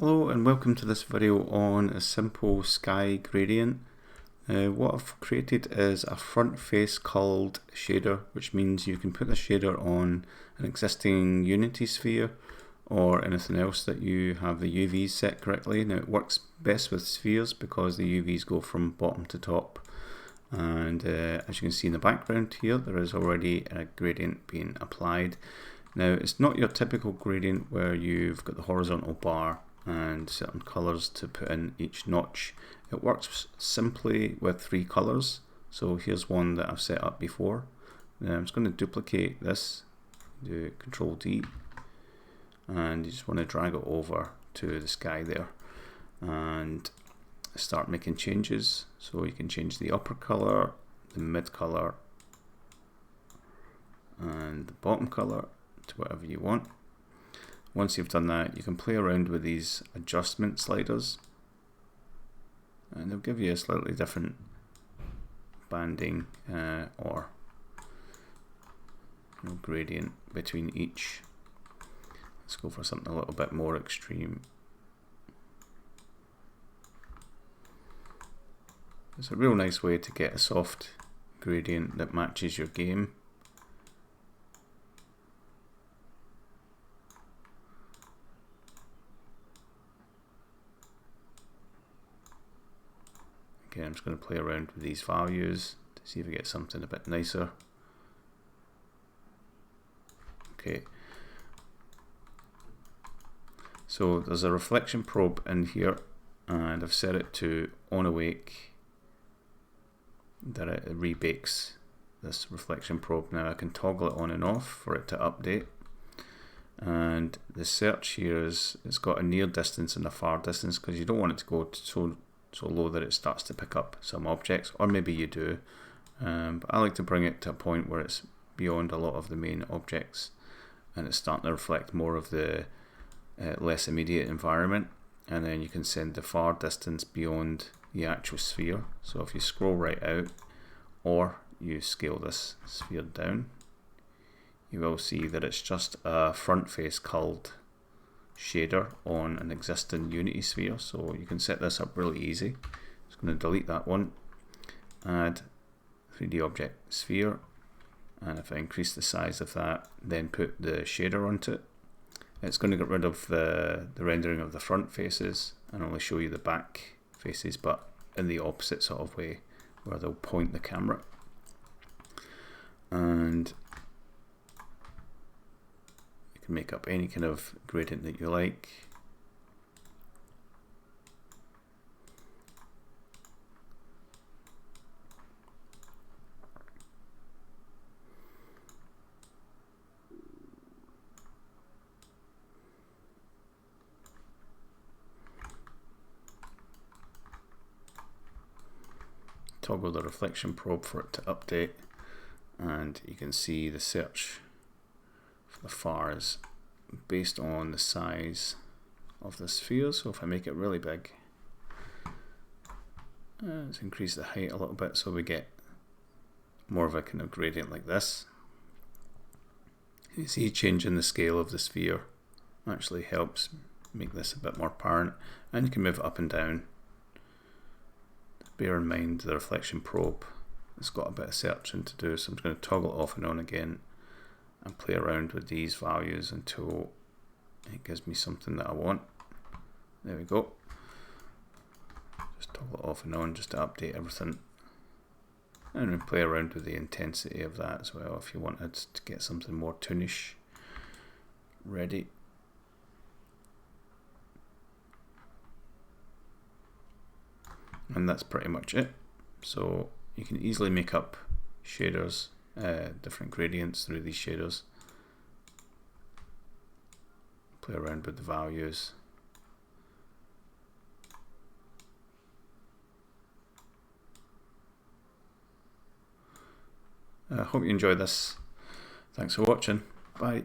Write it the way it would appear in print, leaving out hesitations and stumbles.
Hello and welcome to this video on a simple sky gradient. What I've created is a front face culled shader, which means you can put the shader on an existing Unity sphere or anything else that you have the UVs set correctly. Now it works best with spheres because the UVs go from bottom to top, and as you can see in the background here there is already a gradient being applied. Now it's not your typical gradient where you've got the horizontal bar and certain colors to put in each notch. It works simply with 3 colors. So here's one that I've set up before. Now I'm just going to duplicate this, do Control D, and you just want to drag it over to the sky there and start making changes. So you can change the upper color, the mid color, and the bottom color to whatever you want. Once you've done that, you can play around with these adjustment sliders and they'll give you a slightly different banding or gradient between each. Let's go for something a little bit more extreme. It's a real nice way to get a soft gradient that matches your game. Okay, I'm just going to play around with these values to see if we get something a bit nicer. Okay, so there's a reflection probe in here and I've set it to on awake, that it rebakes this reflection probe. Now I can toggle it on and off for it to update, and the search here is, it's got a near distance and a far distance because you don't want it to go so low that it starts to pick up some objects, or maybe you do, but I like to bring it to a point where it's beyond a lot of the main objects and it's starting to reflect more of the less immediate environment, and then you can send the far distance beyond the actual sphere. So if you scroll right out or you scale this sphere down, you will see that it's just a front face culled shader on an existing Unity sphere. So you can set this up really easy. Just going to delete that one, add 3D object sphere, and if I increase the size of that, then put the shader onto it, it's going to get rid of the rendering of the front faces and only show you the back faces, but in the opposite sort of way where they'll point the camera. And make up any kind of gradient that you like. Toggle the reflection probe for it to update, and you can see the search for the far is based on the size of the sphere. So if I make it really big, let's increase the height a little bit so we get more of a kind of gradient like this. You see, changing the scale of the sphere actually helps make this a bit more apparent, and you can move it up and down. Bear in mind the reflection probe has got a bit of searching to do, so I'm just going to toggle it off and on again and play around with these values until it gives me something that I want. There we go. Just toggle it off and on just to update everything, and then play around with the intensity of that as well if you wanted to get something more toonish ready. And that's pretty much it. So you can easily make up shaders, different gradients through these shaders, play around with the values. I hope you enjoyed this. Thanks for watching. Bye.